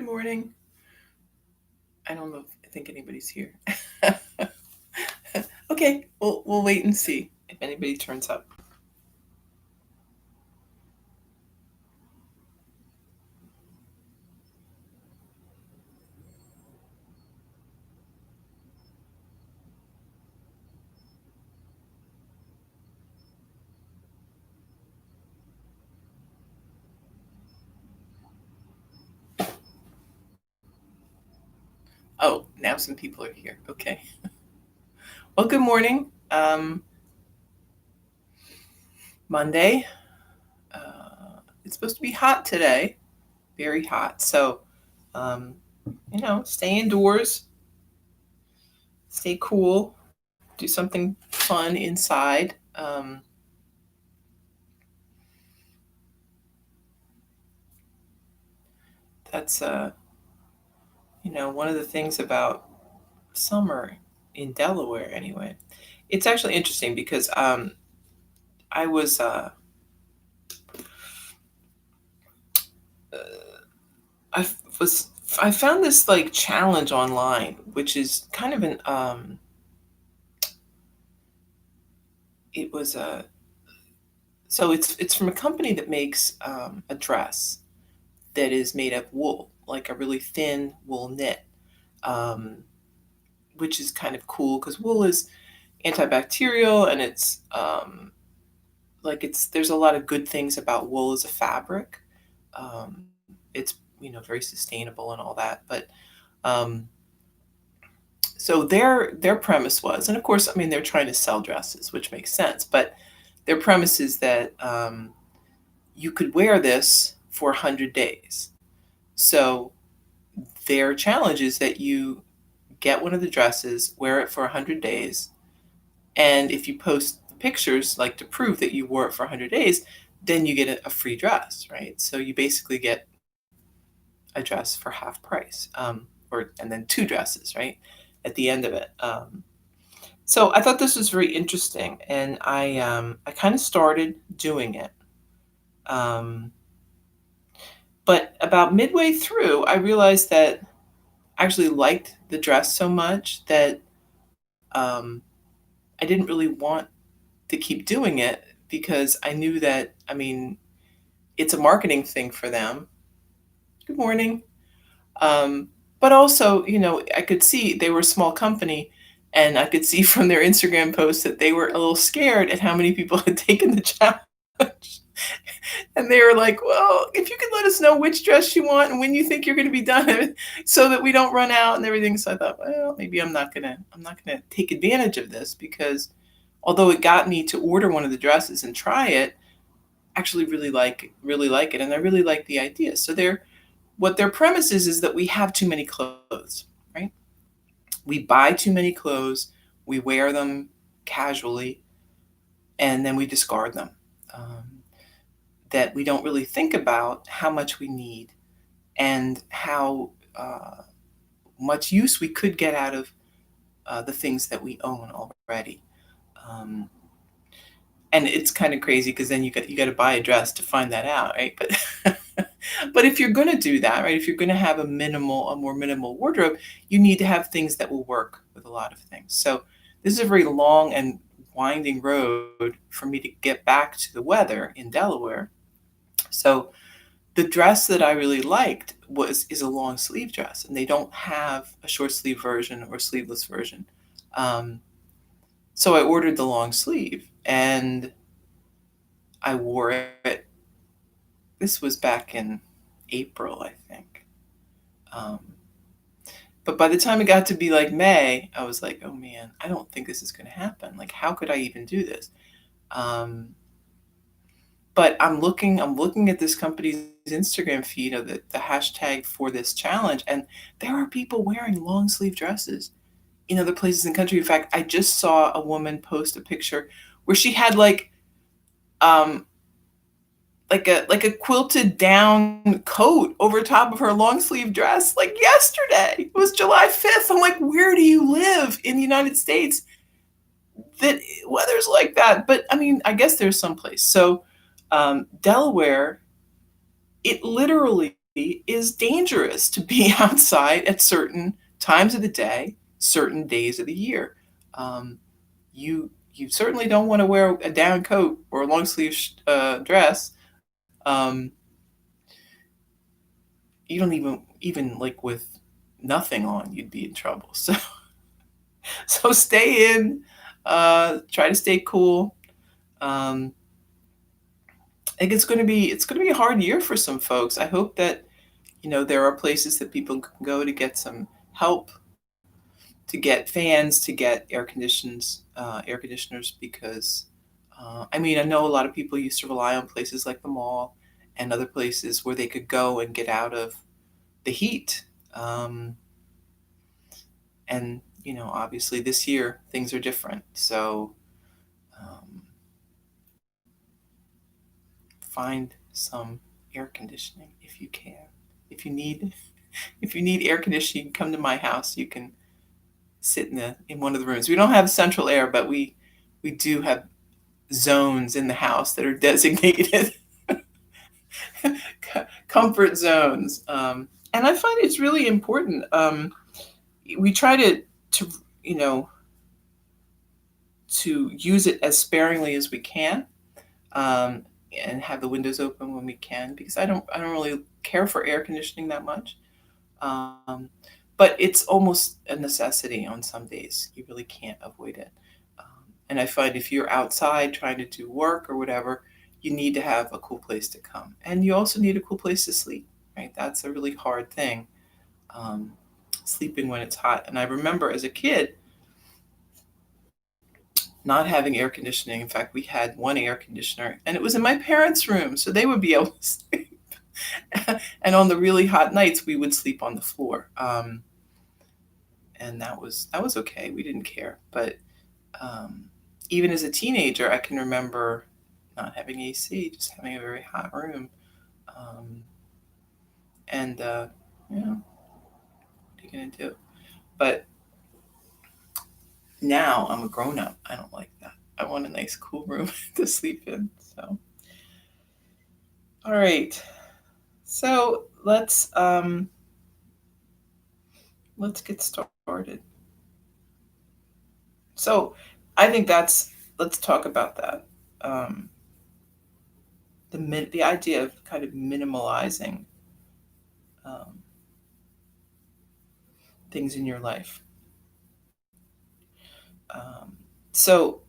Good morning. I don't know. I think anybody's here. Okay, we'll wait and see if anybody turns up. Oh, now some people are here. Okay. Well, good morning. Monday. It's supposed to be hot today, very hot. So, um, stay indoors, stay cool, do something fun inside. That's one of the things about summer in Delaware, anyway. It's actually interesting because I was uh, I was I found this like challenge online, which is kind of an it was a so it's from a company that makes a dress that is made of wool, like a really thin wool knit, um, which is kind of cool because wool is antibacterial and it's like it's there's a lot of good things about wool as a fabric. Um, it's very sustainable and all that, but um, so their premise was, and of course, I mean they're trying to sell dresses, which makes sense, but their premise is that you could wear this for 100 days. So their challenge is that you get one of the dresses, wear it for 100 days, and if you post pictures like to prove that you wore it for 100 days, then you get a free dress, right? So you basically get a dress for half price, or and then two dresses, right, at the end of it. So I thought this was very interesting, and I kind of started doing it. Um, but about midway through, I realized that I actually liked the dress so much that um, I didn't really want to keep doing it because I knew that, I mean, it's a marketing thing for them. Good morning. Um, but also, I could see they were a small company, and I could see from their Instagram posts that they were a little scared at how many people had taken the challenge. And they were like, "Well, if you could let us know which dress you want and when you think you're going to be done, so that we don't run out and everything." So I thought, well, maybe I'm not gonna take advantage of this because although it got me to order one of the dresses and try it, I actually really like it, and I really like the idea. So what their premise is that we have too many clothes, right? We buy too many clothes, we wear them casually, and then we discard them. Um, that we don't really think about how much we need and how much use we could get out of the things that we own already. Um, and it's kind of crazy because then you got to buy a dress to find that out, right? But but if you're going to do that, right? If you're going to have a more minimal wardrobe, you need to have things that will work with a lot of things. So this is a very long and winding road for me to get back to the weather in Delaware. So the dress that I really liked is a long sleeve dress, and they don't have a short sleeve version or sleeveless version. Um, so I ordered the long sleeve, and I wore it. This was back in April, I think. Um, but by the time it got to be like May, I was like, "Oh man, I don't think this is going to happen. Like, how could I even do this?" Um, but I'm looking at this company's Instagram feed of the hashtag for this challenge, and there are people wearing long sleeve dresses in other places in the country. In fact, I just saw a woman post a picture where she had um like a quilted down coat over top of her long sleeve dress like yesterday. It was July 5th. I'm like, where do you live in the United States that weather's like that? But I mean, I guess there's some place. So Delaware, it literally is dangerous to be outside at certain times of the day, certain days of the year. Um, you certainly don't want to wear a down coat or a long sleeve dress. Um, you don't even like with nothing on, you'd be in trouble. So so stay in, try to stay cool. Um, I think it's gonna be a hard year for some folks. I hope that there are places that people can go to get some help, to get fans, to get air conditioners, because I mean, I know a lot of people used to rely on places like the mall and other places where they could go and get out of the heat. Um, and obviously this year things are different. So um, find some air conditioning if you can. If you need if you need air conditioning, you can come to my house. You can sit in one of the rooms. We don't have central air, but we do have zones in the house that are designated comfort zones. And I find it's really important. We try to you know to use it as sparingly as we can, um, and have the windows open when we can, because I don't really care for air conditioning that much. Um, but it's almost a necessity on some days. You really can't avoid it. And I find if you're outside trying to do work or whatever, you need to have a cool place to come. And you also need a cool place to sleep, right? That's a really hard thing, um, sleeping when it's hot. And I remember as a kid not having air conditioning. In fact, we had one air conditioner, and it was in my parents' room, so they would be able to sleep. And on the really hot nights, we would sleep on the floor. And that was okay. We didn't care. But um, even as a teenager, I can remember not having AC, just having a very hot room. Um, and what are you gonna do? But now I'm a grown up. I don't like that. I want a nice, cool room to sleep in. So, all right. So let's get started. So I think let's talk about that. Um, the idea of kind of minimalizing um, things in your life. Um, so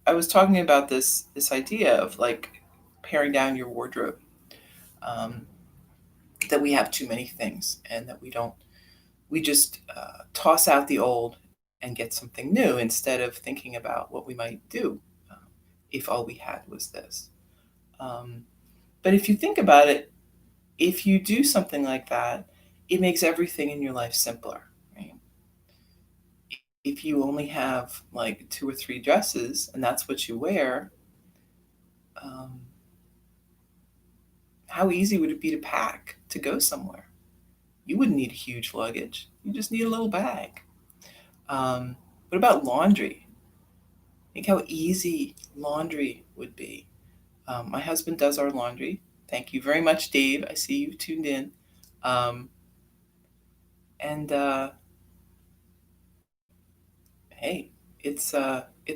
I was talking about this idea of like paring down your wardrobe. Um, that we have too many things, and that we just toss out the old and get something new, instead of thinking about what we might do um, if all we had was this. Um, but if you think about it, if you do something like that, it makes everything in your life simpler, right? If you only have like two or three dresses and that's what you wear, um, how easy would it be to pack to go somewhere? You wouldn't need a huge luggage. You just need a little bag. What about laundry? Think how easy laundry would be. My husband does our laundry. Thank you very much, Dave. I see you tuned in. Um, and Hey, it's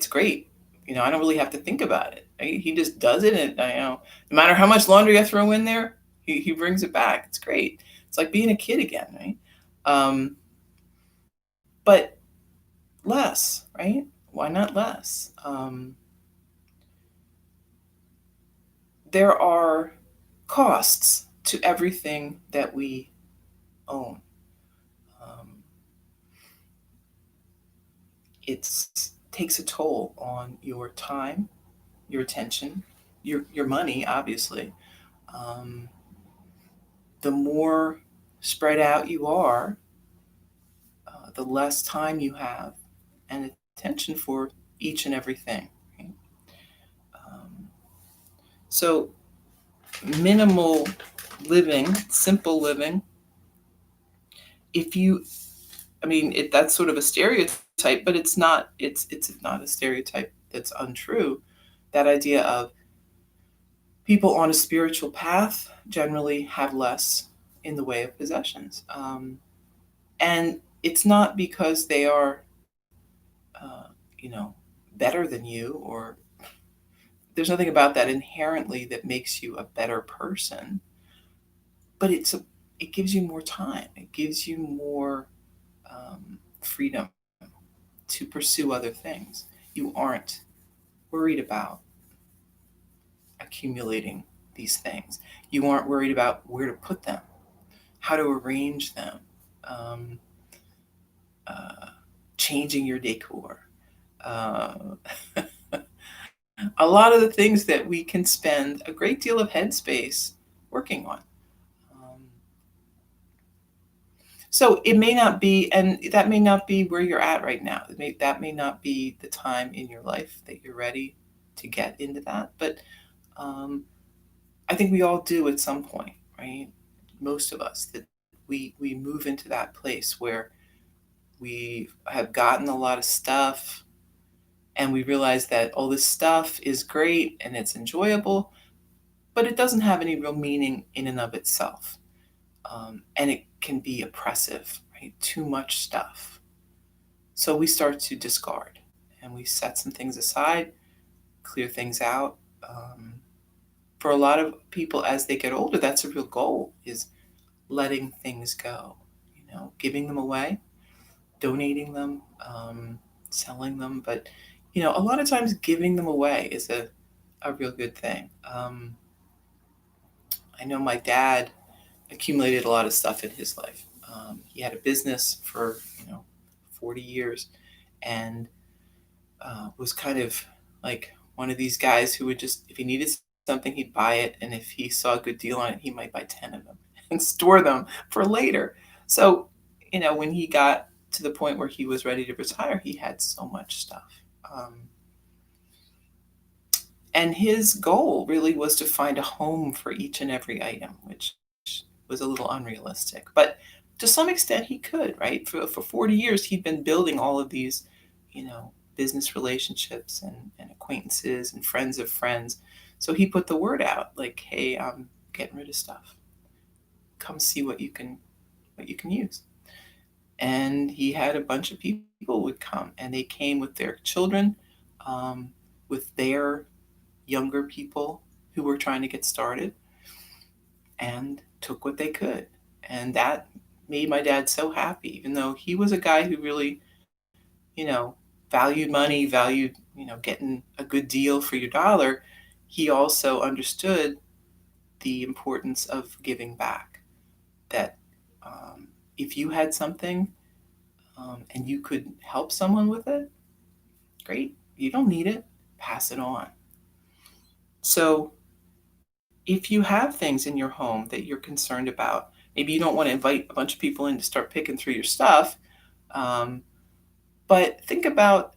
great. I don't really have to think about it. Right? He just does it, and no matter how much laundry I throw in there, he brings it back. It's great. It's like being a kid again, right? Um, but less, right? Why not less? There are costs to everything that we own. Um, it takes a toll on your time, your attention, your money, obviously. Um, the more spread out you are, the less time you have and attention for each and everything. Right? Um, so, minimal living, simple living. If you, I mean, that's sort of a stereotype, but it's not. It's not a stereotype that's untrue. That idea of people on a spiritual path generally have less. in the way of possessions. And it's not because they are, uh, you know, better than you, or there's nothing about that inherently that makes you a better person, but it gives you more time. It gives you more freedom to pursue other things. You aren't worried about accumulating these things. You aren't worried about where to put them, how to arrange them, um, uh, changing your decor. Uh, a lot of the things that we can spend a great deal of headspace working on. Um, so it may not be, and that may not be where you're at right now. That may not be the time in your life that you're ready to get into that. But um, I think we all do at some point, right? Most of us, that we move into that place where we have gotten a lot of stuff, and we realize that all this stuff is great and it's enjoyable, but it doesn't have any real meaning in and of itself. And it can be oppressive, right? Too much stuff. So we start to discard, and we set some things aside, clear things out. For a lot of people, as they get older, that's a real goal, is letting things go, giving them away, donating them, selling them. But, a lot of times giving them away is a real good thing. I know my dad accumulated a lot of stuff in his life. He had a business for, 40 years, and was kind of like one of these guys who would just, if he needed something, he'd buy it. And if he saw a good deal on it, he might buy 10 of them and store them for later. So, when he got to the point where he was ready to retire, he had so much stuff. And his goal really was to find a home for each and every item, which was a little unrealistic. But to some extent, he could, right? For 40 years, he'd been building all of these, business relationships and acquaintances and friends of friends. So he put the word out like, hey, I'm getting rid of stuff. Come see what you can use. And he had a bunch of people would come, and they came with their children, um, with their younger people who were trying to get started, and took what they could. And that made my dad so happy, even though he was a guy who really, you know, valued money, valued, getting a good deal for your dollar. He also understood the importance of giving back. That if you had something, and you could help someone with it, great. You don't need it, pass it on. So if you have things in your home that you're concerned about, maybe you don't want to invite a bunch of people in to start picking through your stuff, um, but think about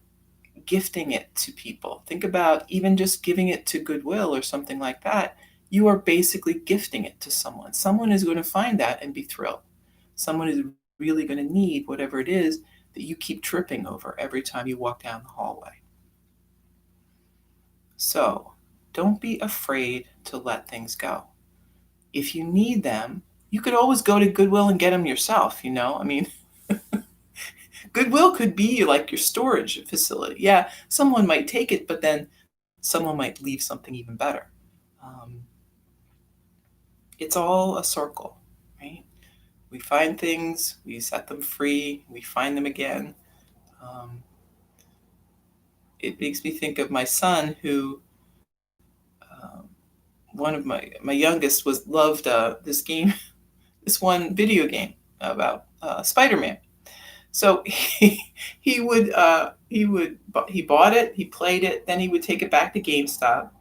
gifting it to people. Think about even just giving it to Goodwill or something like that. You are basically gifting it to someone. Someone is going to find that and be thrilled. Someone is really going to need whatever it is that you keep tripping over every time you walk down the hallway. So don't be afraid to let things go. If you need them, you could always go to Goodwill and get them yourself, I mean, Goodwill could be like your storage facility. Yeah, someone might take it, but then someone might leave something even better. Um, it's all a circle, right? We find things, we set them free, we find them again. Um, it makes me think of my son, who um, one of my youngest was loved this game, this one video game about Spider-Man. So he bought it, he played it, then he would take it back to GameStop,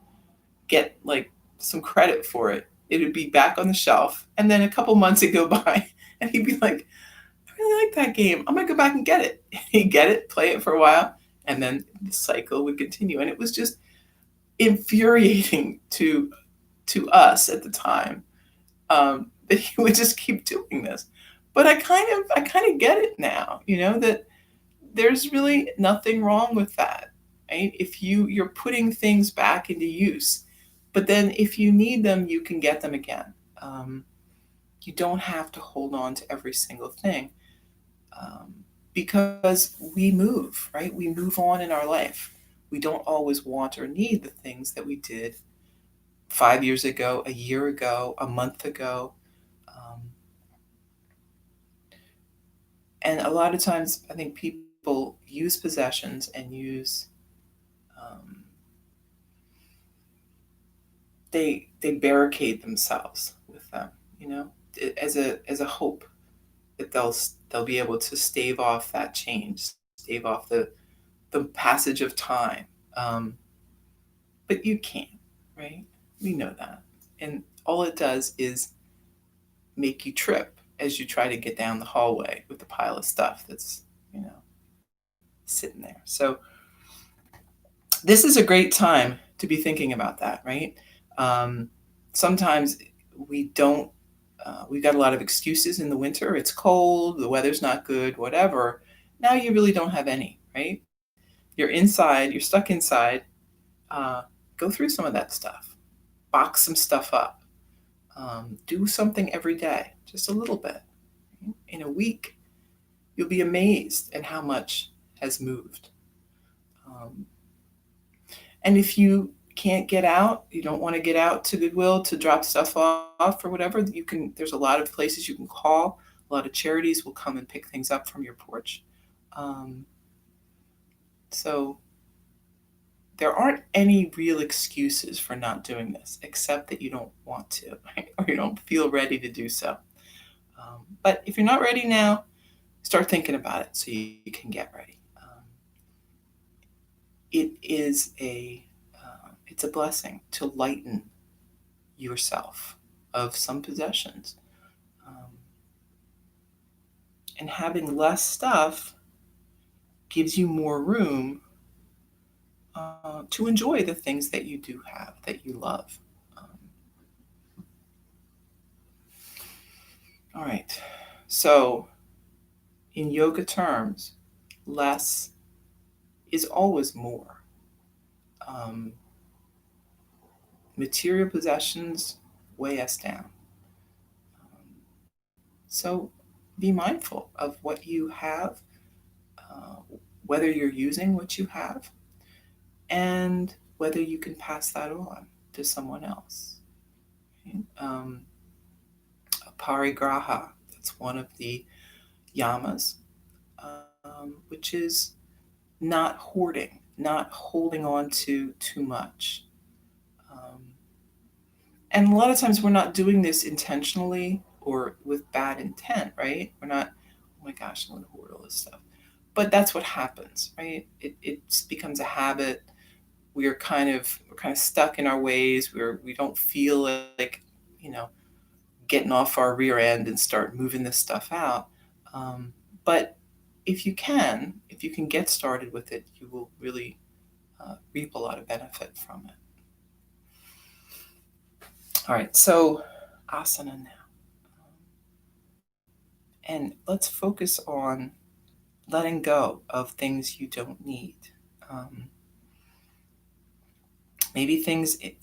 get like some credit for it. It would be back on the shelf, and then a couple months would go by, and he'd be like, "I really like that game. I'm gonna go back and get it." He'd get it, play it for a while, and then the cycle would continue. And it was just infuriating to us at the time, that he would just keep doing this. But I kind of get it now, that there's really nothing wrong with that, right? If you're putting things back into use, but then if you need them, you can get them again. You don't have to hold on to every single thing, um, because we move, right? We move on in our life. We don't always want or need the things that we did 5 years ago, a year ago, a month ago. Um, and a lot of times, I think people use possessions and um, they barricade themselves with them, you know, as a hope that they'll be able to stave off that change, stave off the passage of time. Um, but you can't, right? We know that, and all it does is make you trip as you try to get down the hallway with the pile of stuff that's, you know, sitting there. So this is a great time to be thinking about that, right? Um, Sometimes we don't. We've got a lot of excuses in the winter. It's cold, the weather's not good, whatever. Now you really don't have any, right? You're inside, you're stuck inside. Uh, Go through some of that stuff, box some stuff up, do something every day, just a little bit. In a week, you'll be amazed at how much has moved. Um, and if you can't get out, you don't want to get out to Goodwill to drop stuff off or whatever, you can. There's a lot of places you can call. A lot of charities will come and pick things up from your porch. Um, so there aren't any real excuses for not doing this, except that you don't want to, right? Or you don't feel ready to do so. But if you're not ready now, start thinking about it so you can get ready. It is it's a blessing to lighten yourself of some possessions, um, and having less stuff gives you more room to enjoy the things that you do have that you love. Um, all right, so in yoga terms, less is always more. Um, Material possessions weigh us down. So be mindful of what you have, uh, whether you're using what you have, and whether you can pass that on to someone else. Okay? Parigraha, that's one of the yamas, which is not hoarding, not holding on to too much. Um, and a lot of times we're not doing this intentionally or with bad intent, right? We're not, oh my gosh, I'm going to hoard all this stuff. But that's what happens, right? It becomes a habit. We're kind of stuck in our ways. We don't feel like, you know, getting off our rear end and start moving this stuff out. But if you can get started with it, you will really reap a lot of benefit from it. All right, so asana now. And let's focus on letting go of things you don't need. Um, Maybe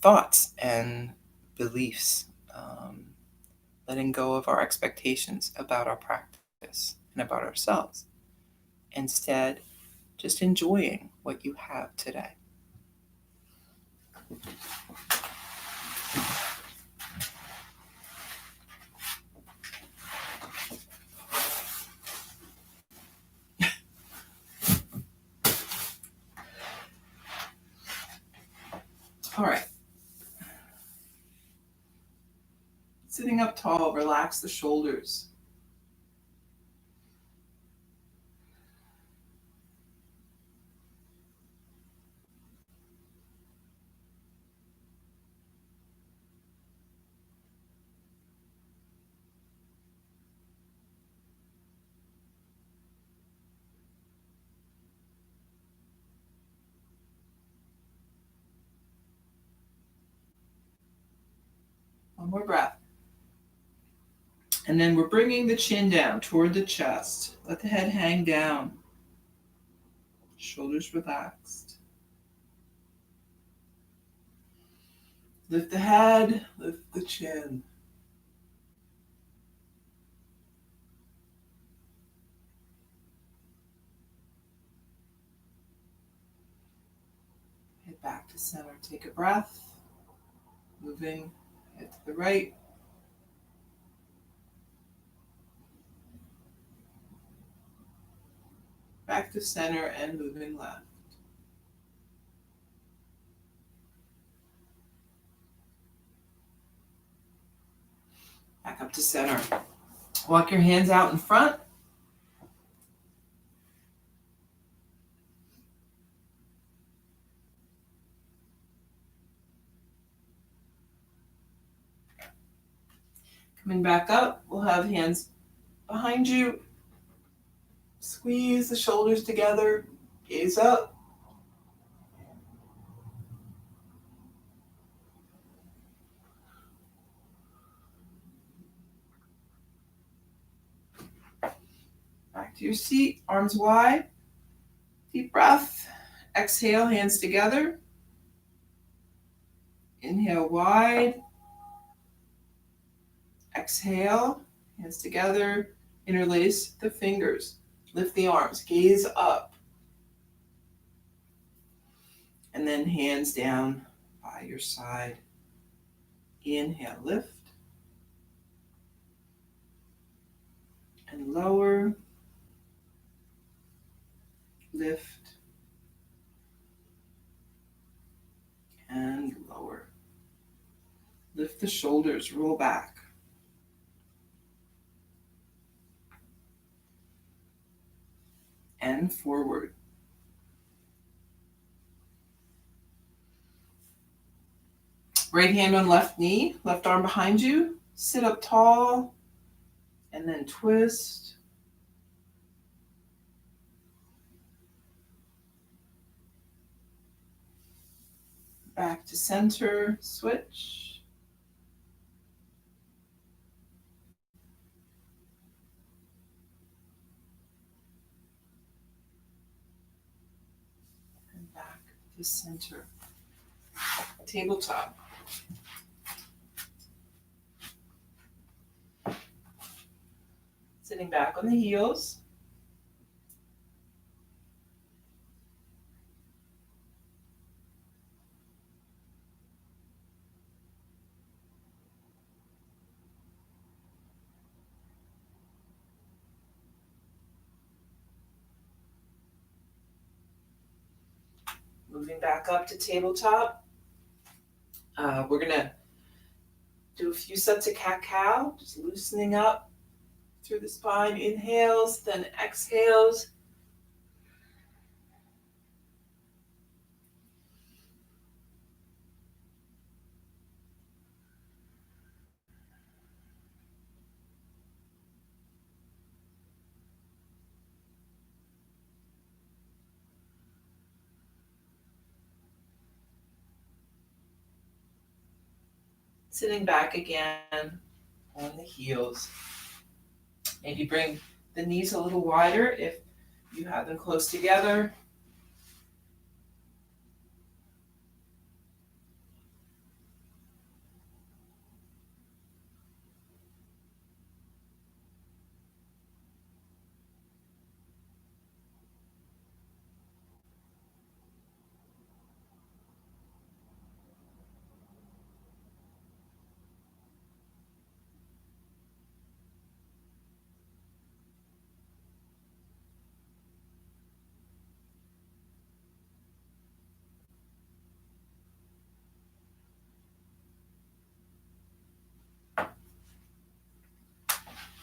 thoughts and beliefs, letting go of our expectations about our practice and about ourselves. Instead, just enjoying what you have today. All right. Sitting up tall, relax the shoulders. One more breath. And then we're bringing the chin down toward the chest. Let the head hang down. Shoulders relaxed. Lift the head, lift the chin. to center. Take a breath, moving head to the right. Back to center and moving left. Back up to center. Walk your hands out in front. Coming back up, we'll have hands behind you. Squeeze the shoulders together, gaze up. Back to your seat, arms wide. Deep breath. Exhale, hands together. Inhale wide. Exhale, hands together. Interlace the fingers. Lift the arms, gaze up. And then hands down by your side. Inhale, lift. And lower. Lift. And lower. Lift the shoulders, roll back. And forward. Right hand on left knee, left arm behind you. Sit up tall and then twist. Back to center, switch. And back to center. Tabletop. Sitting back on the heels. Moving back up to tabletop. We're gonna do a few sets of cat-cow, just loosening up through the spine. Inhales, then exhales. Sitting back again on the heels. Maybe bring the knees a little wider if you have them close together.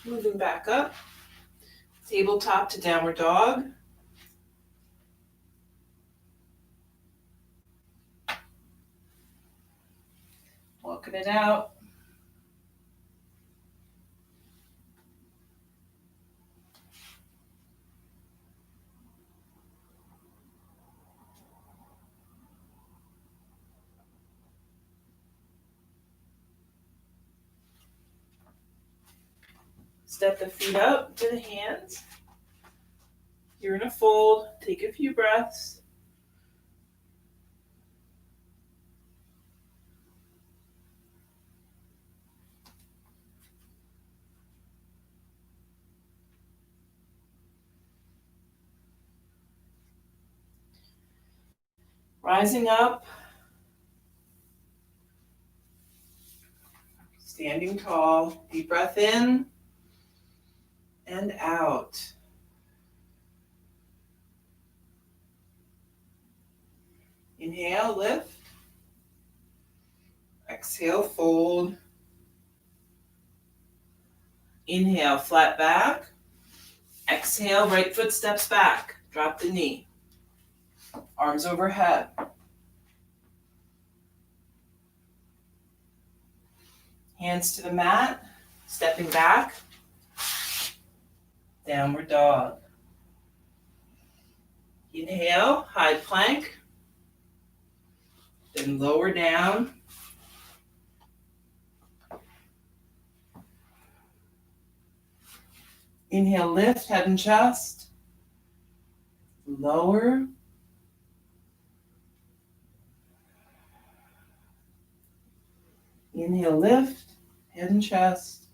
Moving back up. Tabletop to downward dog. Walking it out. Step the feet up to the hands. You're in a fold. Take a few breaths. Rising up, standing tall. Deep breath in and out. Inhale, lift. Exhale, fold. Inhale, flat back. Exhale, right foot steps back. Drop the knee. Arms overhead. Hands to the mat. Stepping back. Downward dog. Inhale, high plank. Then lower down. Inhale, lift, head and chest. Lower. Inhale, lift, head and chest.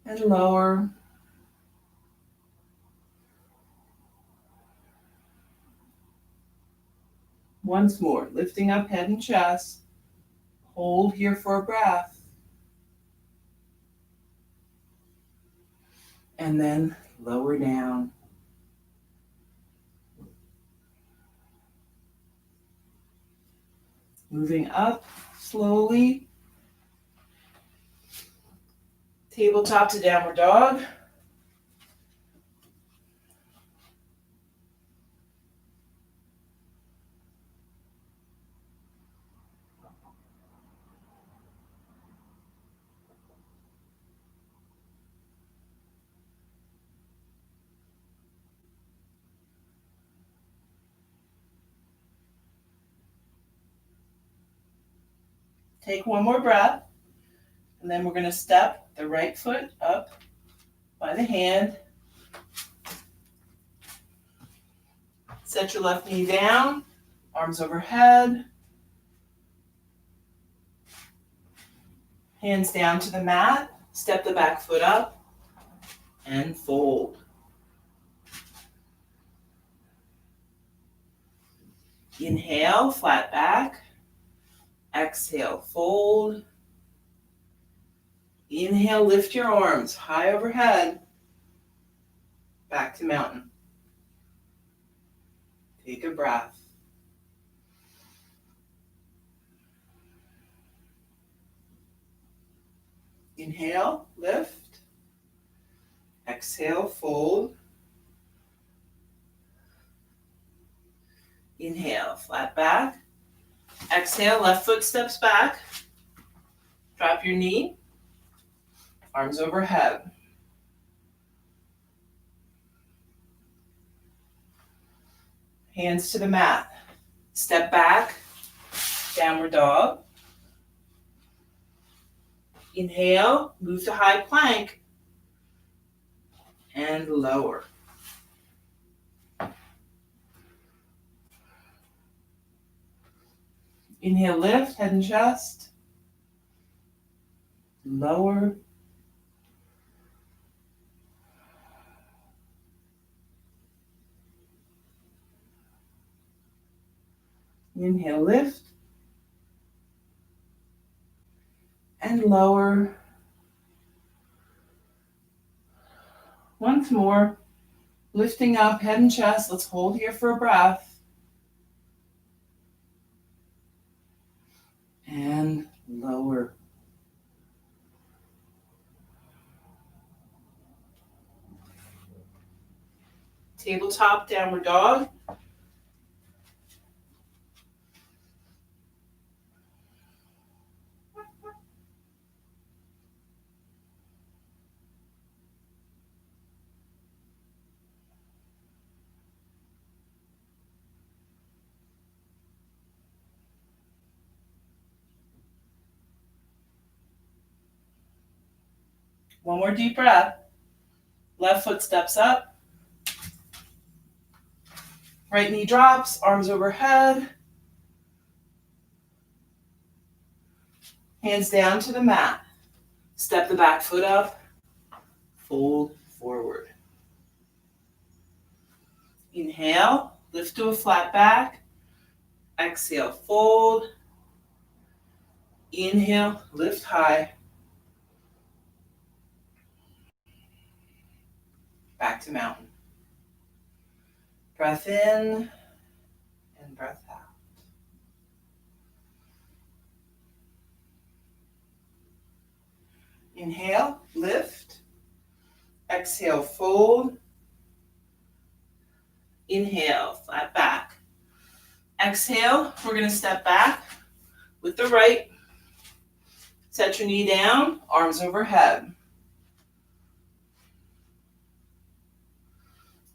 And lower. Once more, lifting up head and chest. Hold here for a breath. And then lower down. Moving up slowly. Tabletop to downward dog. Take one more breath, and then we're going to step the right foot up by the hand. Set your left knee down, arms overhead. Hands down to the mat, step the back foot up, and fold. Inhale, flat back. Exhale, fold. Inhale, lift your arms high overhead. Back to mountain. Take a breath. Inhale, lift. Exhale, fold. Inhale, flat back. Exhale, left foot steps back. Drop your knee. Arms overhead. Hands to the mat. Step back. Downward dog. Inhale, move to high plank. And lower. Inhale, lift, head and chest. Lower. Inhale, lift. And lower. Once more. Lifting up, head and chest. Let's hold here for a breath. And lower. Tabletop, downward dog. One more deep breath. Left foot steps up. Right knee drops, arms overhead. Hands down to the mat. Step the back foot up. Fold forward. Inhale, lift to a flat back. Exhale, fold. Inhale, lift high. Back to mountain. Breath in and breath out. Inhale, lift. Exhale, fold. Inhale, flat back. Exhale, we're going to step back with the right. Set your knee down, arms overhead.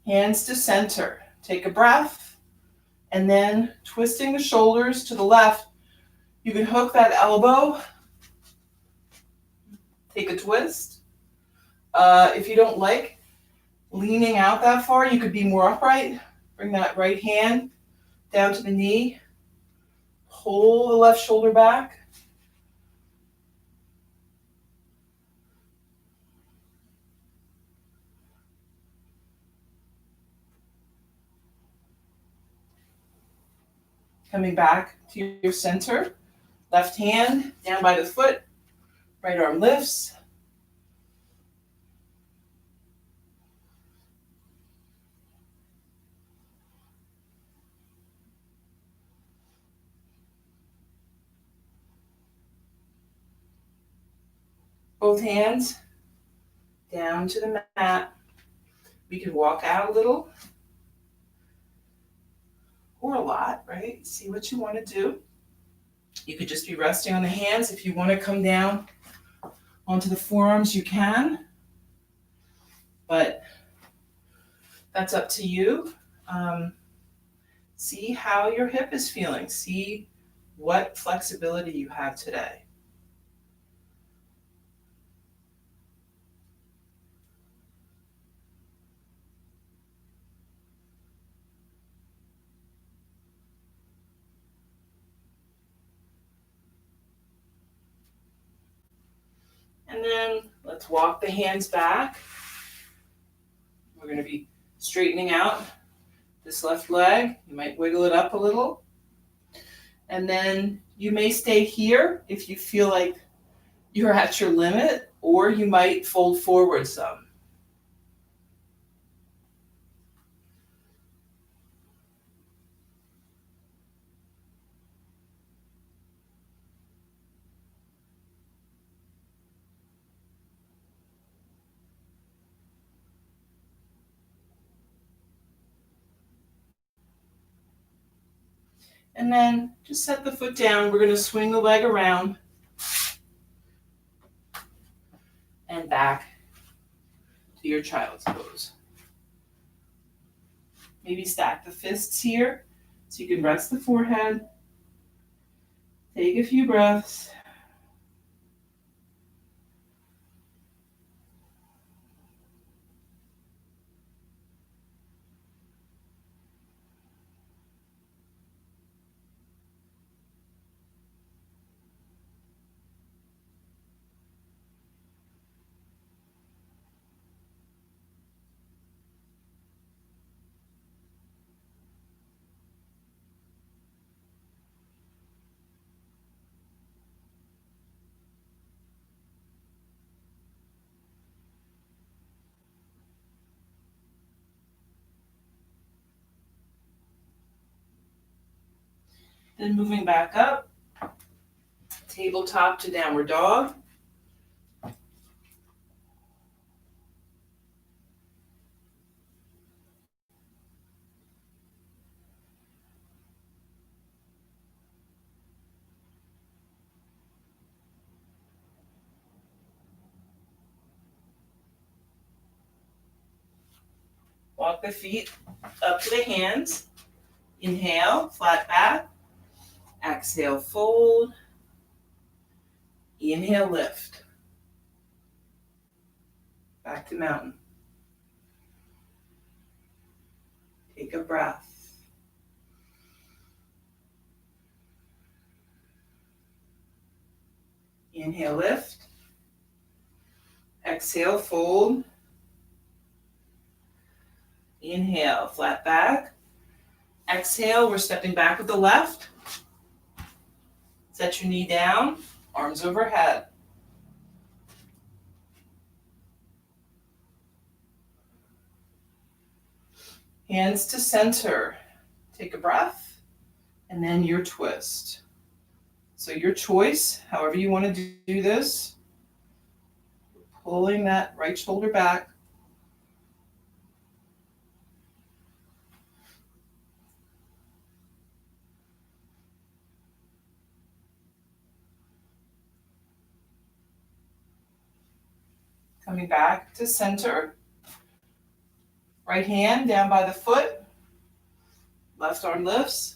Hands to center. Take a breath, and then twisting the shoulders to the left. You can hook that elbow. Take a twist. If you don't like leaning out that far, you could be more upright. Bring that right hand down to the knee. Pull the left shoulder back. Coming back to your center. Left hand down by the foot. Right arm lifts. Both hands down to the mat. We can walk out a little or a lot, right? See what you want to do. You could just be resting on the hands. If you want to come down onto the forearms, you can. But that's up to you. See how your hip is feeling. See what flexibility you have today. And then let's walk the hands back. We're going to be straightening out this left leg. You might wiggle it up a little. And then you may stay here if you feel like you're at your limit, or you might fold forward some. And then just set the foot down. We're going to swing the leg around and back to your child's pose. Maybe stack the fists here so you can rest the forehead. Take a few breaths. Then moving back up, tabletop to downward dog. Walk the feet up to the hands. Inhale, flat back. Exhale, fold. Inhale, lift. Back to mountain. Take a breath. Inhale, lift. Exhale, fold. Inhale, flat back. Exhale, we're stepping back with the left. Set your knee down, Arms overhead. Hands to center. Take a breath, and then your twist. So your choice, however you want to do this, pulling that right shoulder back. Coming back to center. Right hand down by the foot. Left arm lifts.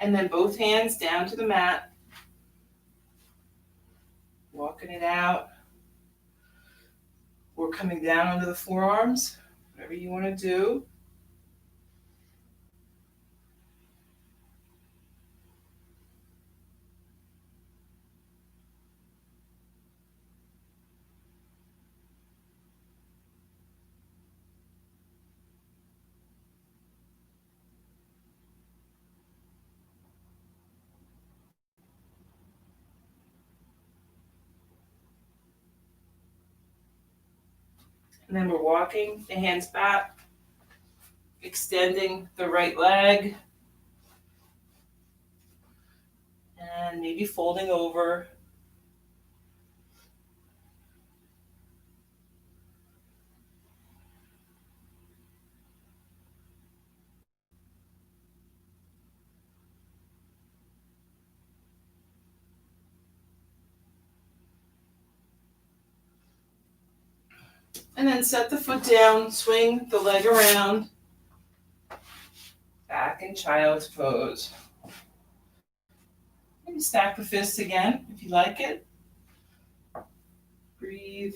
And then both hands down to the mat. Walking it out. Or coming down onto the forearms. Whatever you want to do. And then we're walking the hands back, extending the right leg, and maybe folding over. And then set the foot down, swing the leg around, back in child's pose. Maybe stack the fists again if you like it. Breathe.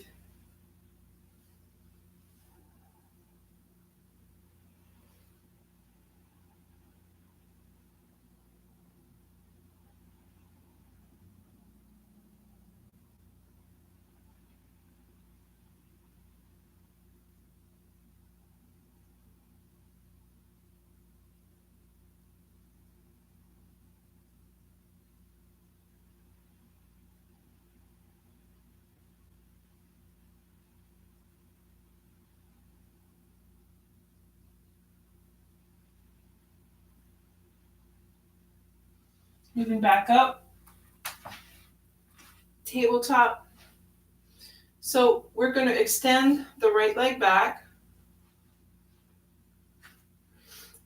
Moving back up. Tabletop. So we're going to extend the right leg back.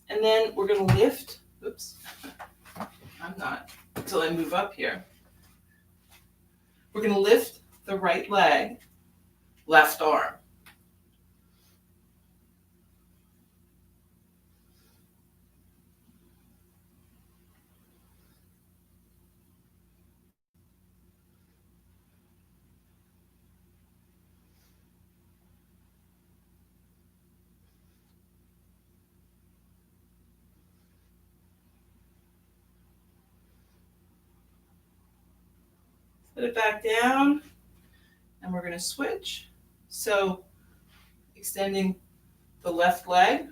And then we're going to lift. Oops. I'm not. Until I move up here. We're going to lift the right leg, left arm. Put it back down, and we're going to switch. So extending the left leg,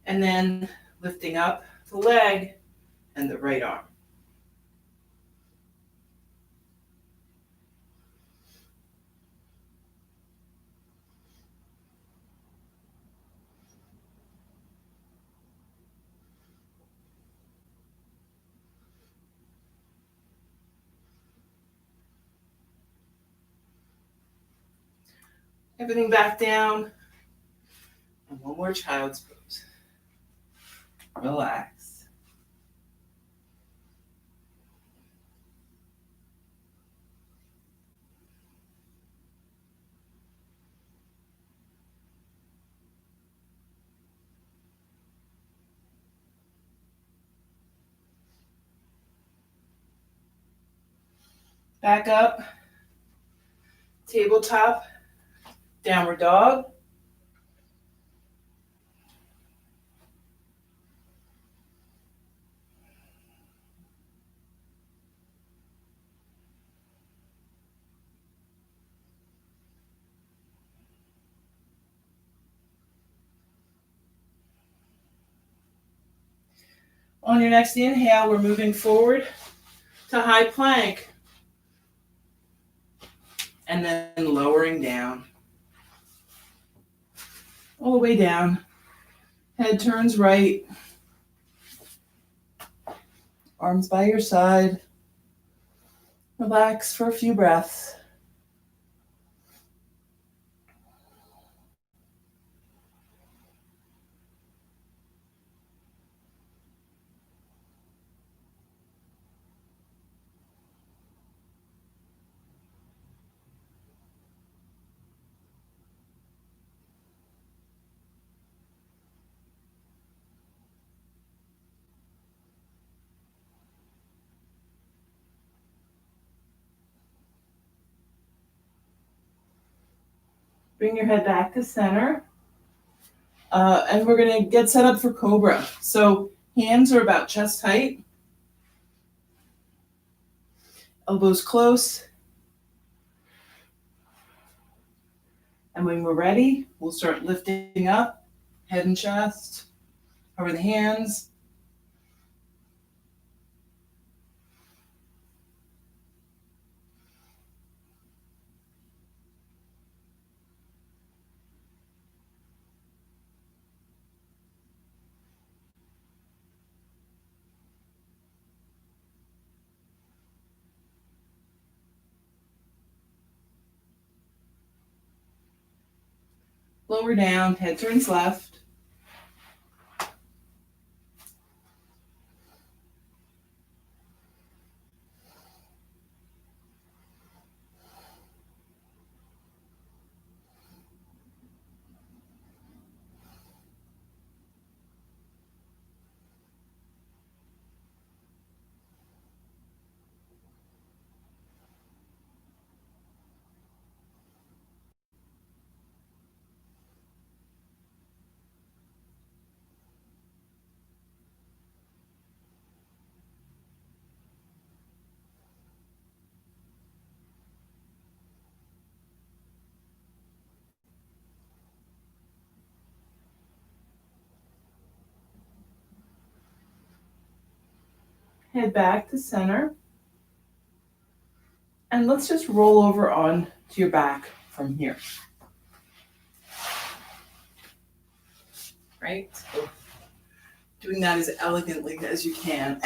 and then lifting up the leg and the right arm. Everything back down. And one more child's pose. Relax. Back up. Tabletop. Downward dog. On your next inhale, we're moving forward to high plank. And then lowering down. All the way down. Head turns right. Arms by your side. Relax for a few breaths. Bring your head back to center. And we're going to get set up for Cobra. So hands are about chest height. Elbows close. And when we're ready, we'll start lifting up, head and chest, cover the hands. Lower down, head turns left. Head back to center. And let's just roll over on to your back from here. Right? So doing that as elegantly as you can.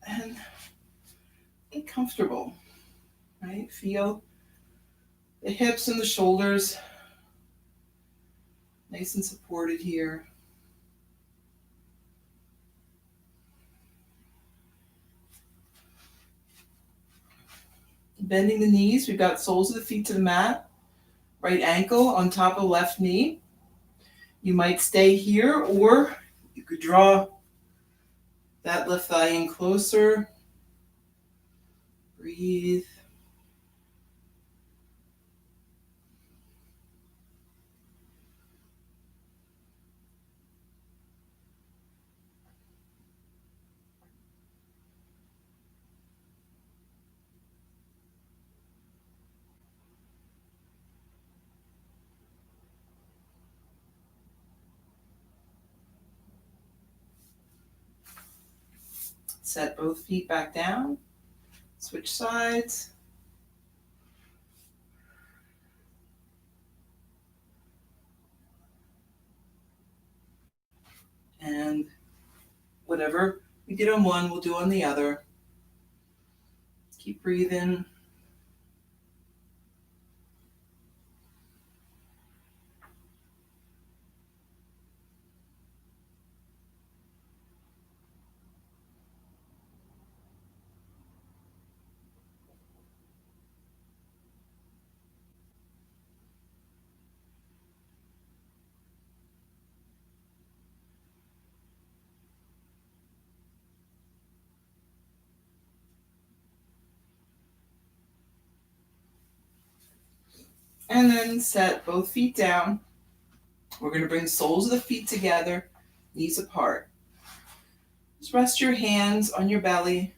And get comfortable, right? Feel the hips and the shoulders nice and supported here. Bending the knees, we've got soles of the feet to the mat, right ankle on top of left knee. You might stay here, or you could draw that left thigh in closer. Breathe. Set both feet back down. Switch sides. And whatever we did on one, we'll do on the other. Keep breathing. And then set both feet down. We're going to bring soles of the feet together, knees apart. Just rest your hands on your belly.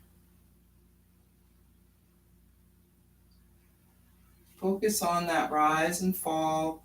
Focus on that rise and fall.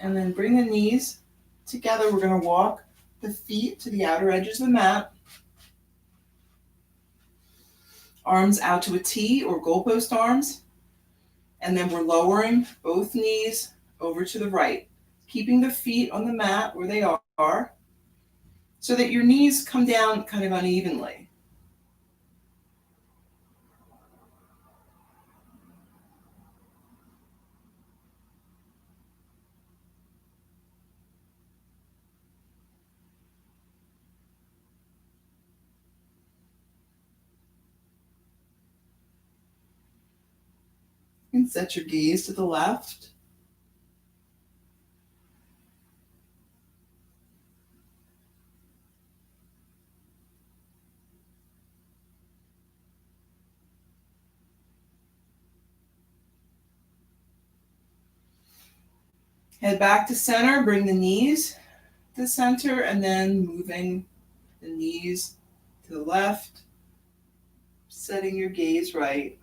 And then bring the knees together. We're going to walk the feet to the outer edges of the mat. Arms out to a T or goalpost arms. And then we're lowering both knees over to the right, keeping the feet on the mat where they are so that your knees come down kind of unevenly. And set your gaze to the left. Head back to center, bring the knees to center, and then moving the knees to the left, setting your gaze right.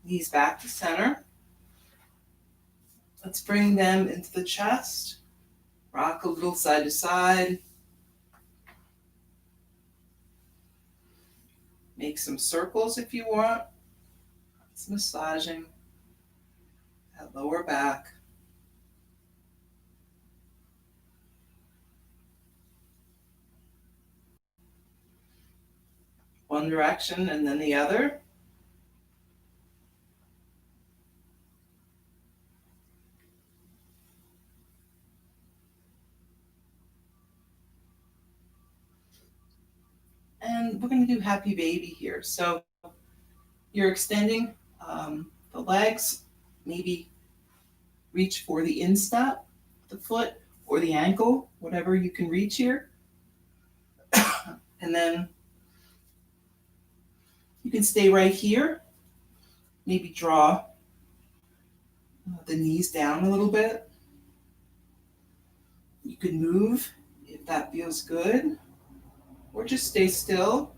Knees back to center. Let's bring them into the chest. Rock a little side to side. Make some circles if you want. It's massaging that lower back. One direction and then the other. And we're going to do happy baby here. So you're extending the legs, maybe reach for the instep, the foot, or the ankle, whatever you can reach here. And then you can stay right here. Maybe draw the knees down a little bit. You can move if that feels good, or just stay still.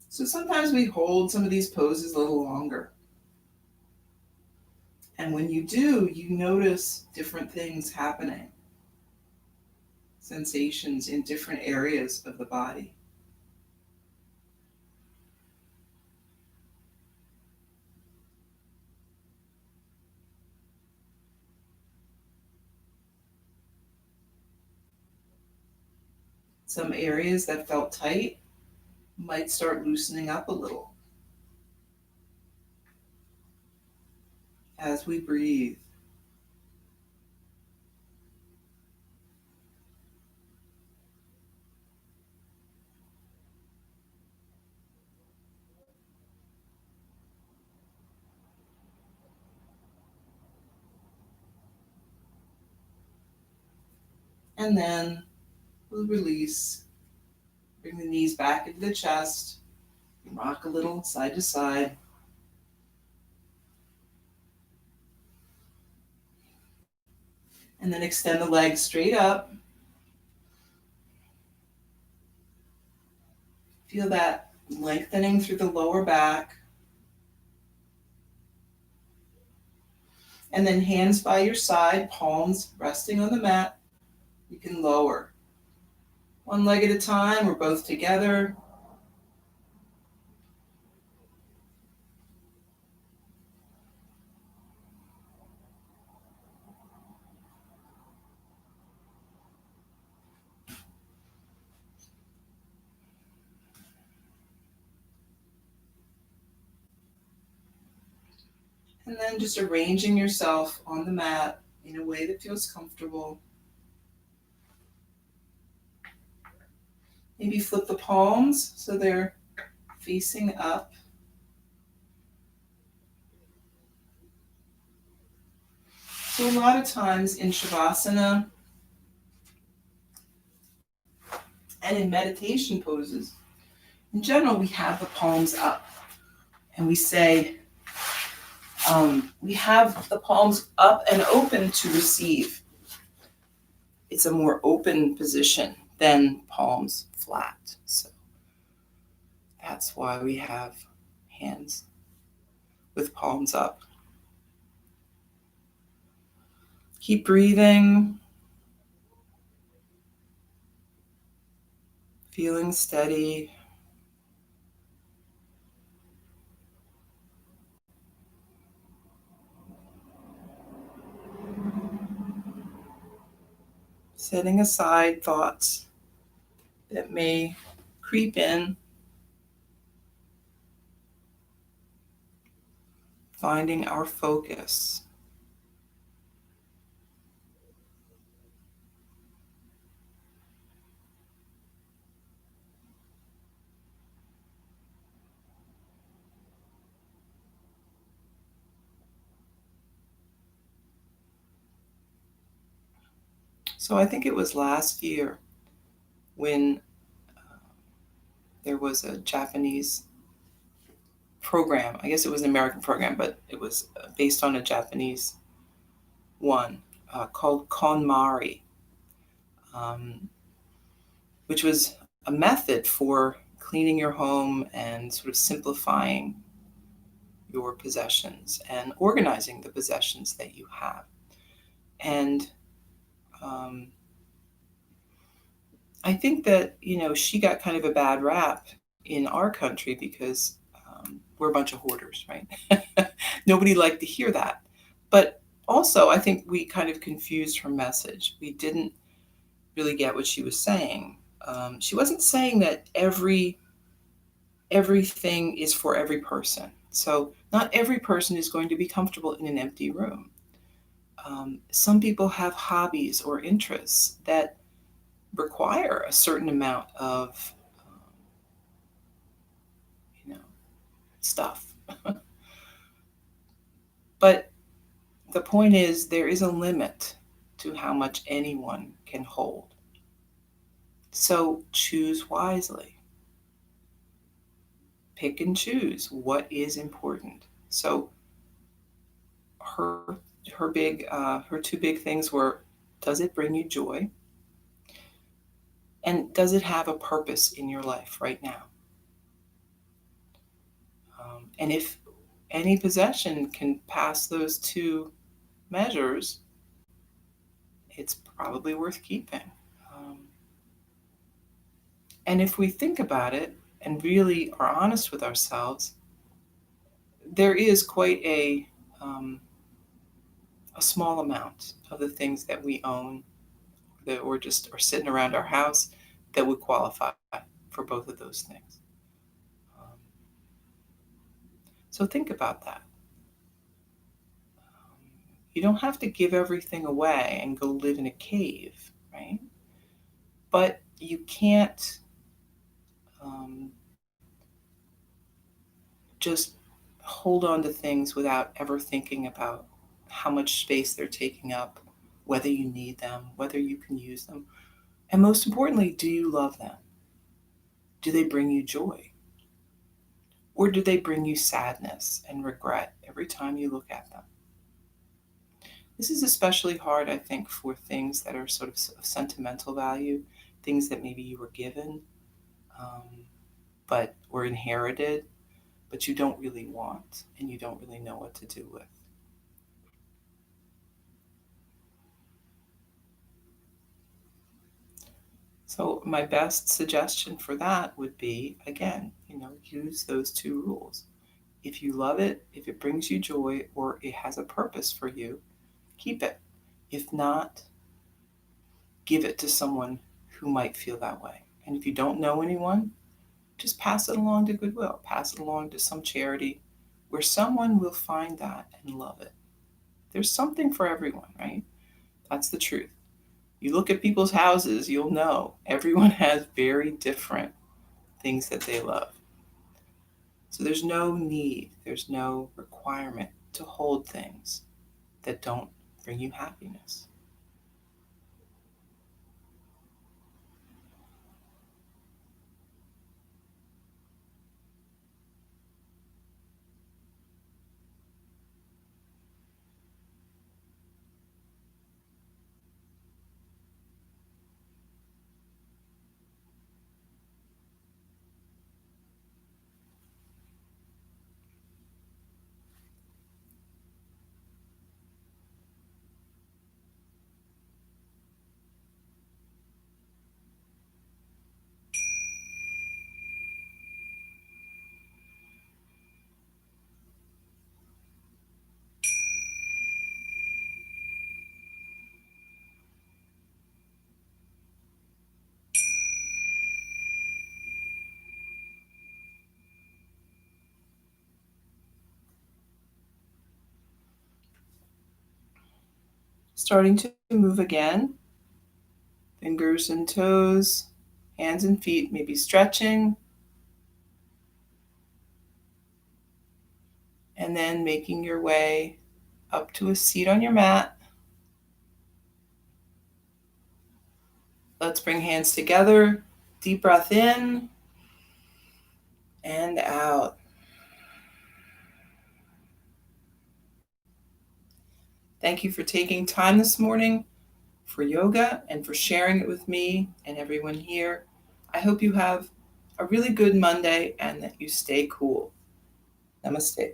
So sometimes we hold some of these poses a little longer. And when you do, you notice different things happening, sensations in different areas of the body. Some areas that felt tight might start loosening up a little as we breathe. And then we'll release. Bring the knees back into the chest. Rock a little side to side. And then extend the legs straight up. Feel that lengthening through the lower back. And then hands by your side, palms resting on the mat. You can lower. One leg at a time or both together. And then just arranging yourself on the mat in a way that feels comfortable. Maybe flip the palms so they're facing up. So a lot of times in Shavasana and in meditation poses, in general, we have the palms up. And we say, we have the palms up and open to receive. It's a more open position than palms flat. So that's why we have hands with palms up. Keep breathing, feeling steady. Setting aside thoughts that may creep in. Finding our focus. So I think it was last year when there was a Japanese program. I guess it was an American program, but it was based on a Japanese one called KonMari, which was a method for cleaning your home and sort of simplifying your possessions and organizing the possessions that you have. And I think that, she got kind of a bad rap in our country because we're a bunch of hoarders, right? Nobody liked to hear that. But also, I think we kind of confused her message. We didn't really get what she was saying. She wasn't saying that everything is for every person. So not every person is going to be comfortable in an empty room. Some people have hobbies or interests that require a certain amount of, stuff. But the point is, there is a limit to how much anyone can hold. So choose wisely. Pick and choose what is important. So her two big things were: does it bring you joy? And does it have a purpose in your life right now? And if any possession can pass those two measures, it's probably worth keeping. And if we think about it and really are honest with ourselves, there is quite a small amount of the things that we own that or just are sitting around our house that would qualify for both of those things. So think about that. You don't have to give everything away and go live in a cave, right? But you can't just hold on to things without ever thinking about how much space they're taking up whether you need them, whether you can use them. And most importantly, do you love them? Do they bring you joy? Or do they bring you sadness and regret every time you look at them? This is especially hard, I think, for things that are sort of sentimental value, things that maybe you were given, um, but were inherited, but you don't really want and you don't really know what to do with. So my best suggestion for that would be, again, use those two rules. If you love it, if it brings you joy, or it has a purpose for you, keep it. If not, give it to someone who might feel that way. And if you don't know anyone, just pass it along to Goodwill, pass it along to some charity where someone will find that and love it. There's something for everyone, right? That's the truth. You look at people's houses, you'll know everyone has very different things that they love. So there's no need, there's no requirement to hold things that don't bring you happiness. Starting to move again, fingers and toes, hands and feet, maybe stretching, and then making your way up to a seat on your mat. Let's bring hands together. Deep breath in and out. Thank you for taking time this morning for yoga and for sharing it with me and everyone here. I hope you have a really good Monday and that you stay cool. Namaste.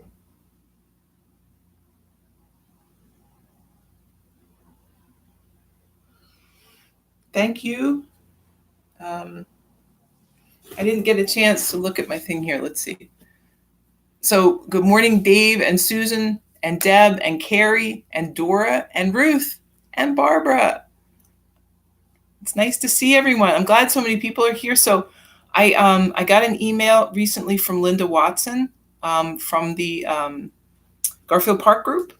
Thank you. I didn't get a chance to look at my thing here. Let's see. So, good morning, Dave and Susan and Deb and Carrie and Dora and Ruth and Barbara. It's nice to see everyone. I'm glad so many people are here. So, I got an email recently from Linda Watson from the Garfield Park group,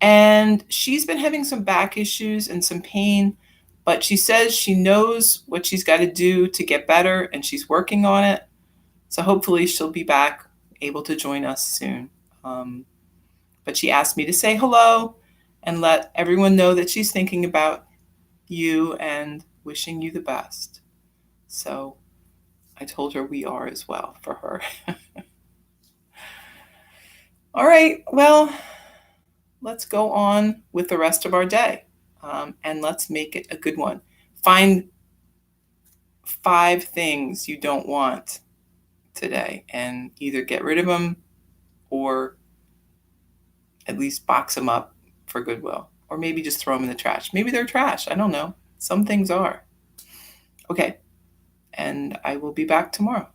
and she's been having some back issues and some pain, but she says she knows what she's got to do to get better, and she's working on it. So hopefully she'll be back, able to join us soon. But she asked me to say hello and let everyone know that she's thinking about you and wishing you the best. So I told her we are as well for her. All right, well, let's go on with the rest of our day, and let's make it a good one. Find 5 things you don't want today and either get rid of them or at least box them up for Goodwill, or maybe just throw them in the trash. Maybe they're trash. I don't know. Some things are. Okay. And I will be back tomorrow.